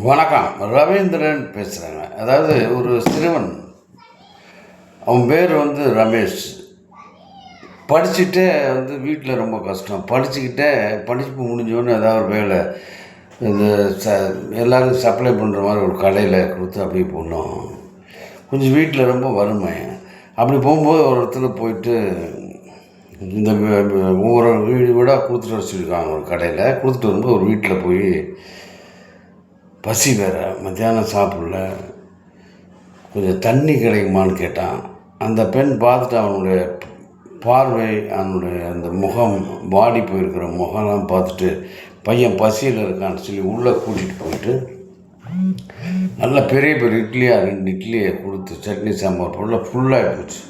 வணக்கம். ரவீந்திரன் பேசுகிறேங்க. அதாவது ஒரு சிறுவன், அவன் பேர் ரமேஷ். படிச்சுட்டே வீட்டில் ரொம்ப கஷ்டம். படிப்பு முடிஞ்சோடனே ஏதாவது ஒரு வேலை, இந்த எல்லோரும் சப்ளை பண்ணுற மாதிரி ஒரு கடையில் கொடுத்து அப்படியே போனோம். கொஞ்சம் வீட்டில் ரொம்ப வறுமை. அப்படி போகும்போது ஒரு இடத்துல போயிட்டு இந்த ஒவ்வொரு வீடாக கொடுத்துட்டு வர சொல்லியிருக்காங்க. ஒரு கடையில் கொடுத்துட்டு வரும்போது ஒரு வீட்டில் போய் பசி வேறு, மத்தியானம் சாப்பிடல, கொஞ்சம் தண்ணி கிடைக்குமான்னு கேட்டான். அந்த பெண் பார்த்துட்டு அவனுடைய பார்வை, அவனுடைய அந்த முகம், வாடி போயிருக்கிற முகம்லாம் பார்த்துட்டு பையன் பசியில் இருக்கான்னு சொல்லி உள்ளே கூட்டிகிட்டு போயிட்டு நல்ல பெரிய பெரிய இட்லியாக 2 இட்லியை கொடுத்து சட்னி சாம்பார் போடல ஃபுல்லாகி போச்சு.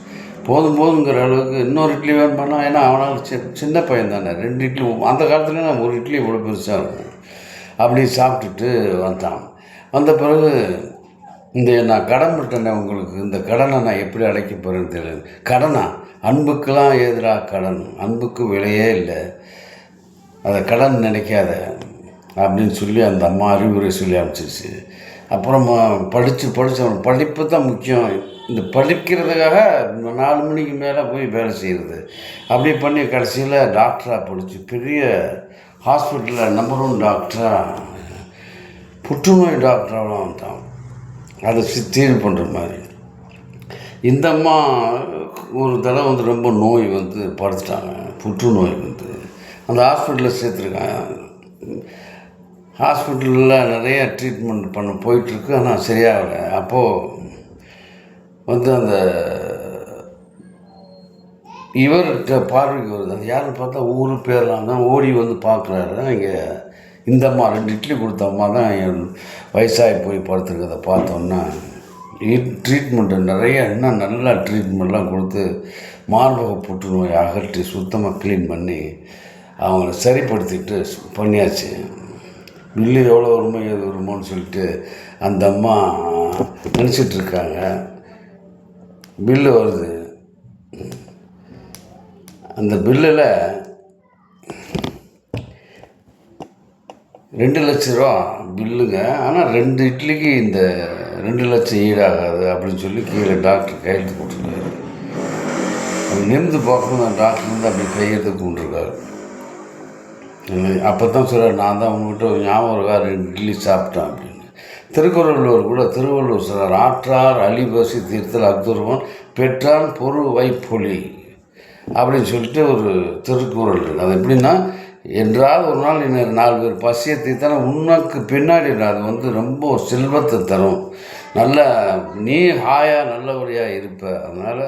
போதுங்கிற அளவுக்கு இன்னொரு இட்லி வேணுமானா, ஏன்னா அவனால் சின்ன பையன் தானே. 2 இட்லி அந்த காலத்தில் நான் ஒரு இட்லி இவ்வளோ பெருசாக இருக்கும். அப்படி சாப்பிட்டுட்டு வந்த பிறகு நான் கடன் விட்டேனே உங்களுக்கு, இந்த கடனை நான் எப்படி அடைக்க போகிறேன்னு தெரியல. கடனா? அன்புக்கெல்லாம் எதிராக கடன், அன்புக்கு விலையே இல்லை, அதை கடன் நினைக்காத அப்படின்னு சொல்லி அந்த அம்மா அறிவுரை சொல்லி அனுப்பிச்சிருச்சு. அப்புறமா அவன் படிப்பு தான் முக்கியம், இந்த படிக்கிறதுக்காக 4 மணிக்கு மேலே போய் வேலை செய்கிறது. அப்படி பண்ணி கடைசியில் டாக்டராக படித்து பெரிய ஹாஸ்பிட்டலில் நம்பர் 1 டாக்டராக, புற்றுநோய் டாக்டராகலாம் வந்தான். அதை தீர்வு பண்ணுற மாதிரி. இந்த அம்மா ஒரு தடவை ரொம்ப நோய் படுத்துட்டாங்க, புற்றுநோய் அந்த ஹாஸ்பிட்டலில் சேர்த்துருக்காங்க. ஹாஸ்பிட்டலில் நிறைய ட்ரீட்மெண்ட் போயிட்டுருக்கு, ஆனால் சரியாகலை. அப்போது அந்த இவர்கிட்ட பார்வைக்கு வருது. அது யாருன்னு பார்த்தா ஊர் பேர்லாம் தான் ஓடி பார்க்குறாரு. இங்கே இந்த அம்மா 2 இட்லி கொடுத்த அம்மா தான் என் வயசாகி போய் படுத்துருக்கதை பார்த்தோன்னா ட்ரீட்மெண்ட்டு நிறைய, இன்னும் நல்லா ட்ரீட்மெண்ட்லாம் கொடுத்து மார்பக புற்றுநோய் அகற்றி சுத்தமாக க்ளீன் பண்ணி அவங்கள சரிப்படுத்திட்டு பண்ணியாச்சு. பில்லு எவ்வளோ வருமோ ஏது வருமோன்னு சொல்லிட்டு அந்த அம்மா நினச்சிட்ருக்காங்க. பில்லு வருது. அந்த பில்லில் 2 லட்ச ரூபா பில்லுங்க. ஆனால் 2 இட்லிக்கு இந்த 2 லட்சம் ஈடாகாது அப்படின்னு சொல்லி கீழே டாக்டர் கையெழுத்து போட்டிருக்காரு. அது நிமிந்து பார்க்கணும், டாக்டர் அப்படி கையெழுத்து கொண்டிருக்காரு. அப்போ தான் சொல்கிறார், நான் தான் உங்கள்கிட்ட ஒரு ஞாபகம் இருக்கா 2 இட்லி சாப்பிட்டேன் அப்படின்னு. திருவள்ளுவர் சொல்கிறார், ஆற்றார் அழிபசி தீர்த்தல் அக்துருவன் பெற்றான் பொறு வைப்பொலி அப்படின்னு சொல்லிட்டு ஒரு திருக்குறள் இருக்குது. அது எப்படின்னா, என்றாவது ஒரு நாள் இன்னும் 4 பேர் பசியை தீர்த்தான உனக்கு பின்னாடி அது ரொம்ப ஒரு செல்வத்தை தரும், நல்ல நீ ஹாயாக நல்லபடியாக இருப்ப. அதனால்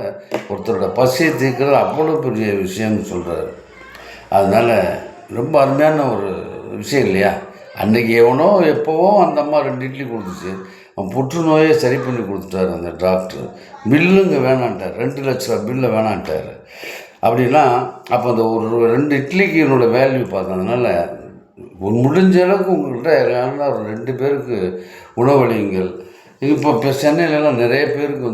ஒருத்தரோட பசியை தீர்க்கிறது அவ்வளோ பெரிய விஷயம்னு சொல்கிறாரு. அதனால் ரொம்ப அருமையான ஒரு விஷயம் இல்லையா? அன்றைக்கி எவனோ எப்போவோ அந்த அம்மா 2 இட்லி கொடுத்துச்சு, அவன் புற்றுநோயை சரி பண்ணி கொடுத்துட்டாரு அந்த டாக்டர். பில்லுங்க வேணான்ட்டார், 2 லட்ச ரூபா பில்லை வேணான்ட்டார். அப்படின்னா அப்போ அந்த ஒரு 2 இட்லிக்கு என்னோடய வேல்யூ பார்த்தேன். அதனால் முடிஞ்ச அளவுக்கு உங்கள்கிட்ட ஒரு 2 பேருக்கு உணவளியுங்கள். இப்போ சென்னையிலலாம் நிறைய பேருக்கு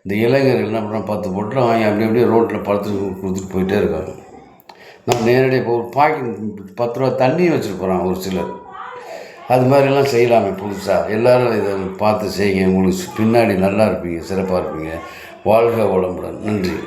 இந்த இளைஞர்கள் என்ன பண்ணால் 10 பொட்டலம் வாங்கி அப்படியே ரோட்டில் படுத்துட்டு கொடுத்துட்டு போயிட்டே இருக்காங்க. நான் நேரடியாக இப்போ ஒரு பாக்கெட் 10 ரூபா தண்ணி வச்சுட்டு போகிறாங்க ஒரு சிலர். அது மாதிரிலாம் செய்யலாமே புதுசாக. எல்லோரும் இதை பார்த்து செய்யுங்க, உங்களுக்கு பின்னாடி நல்லா இருப்பீங்க, சிறப்பாக இருப்பீங்க. வாழ்க வளமுடன். நன்றி.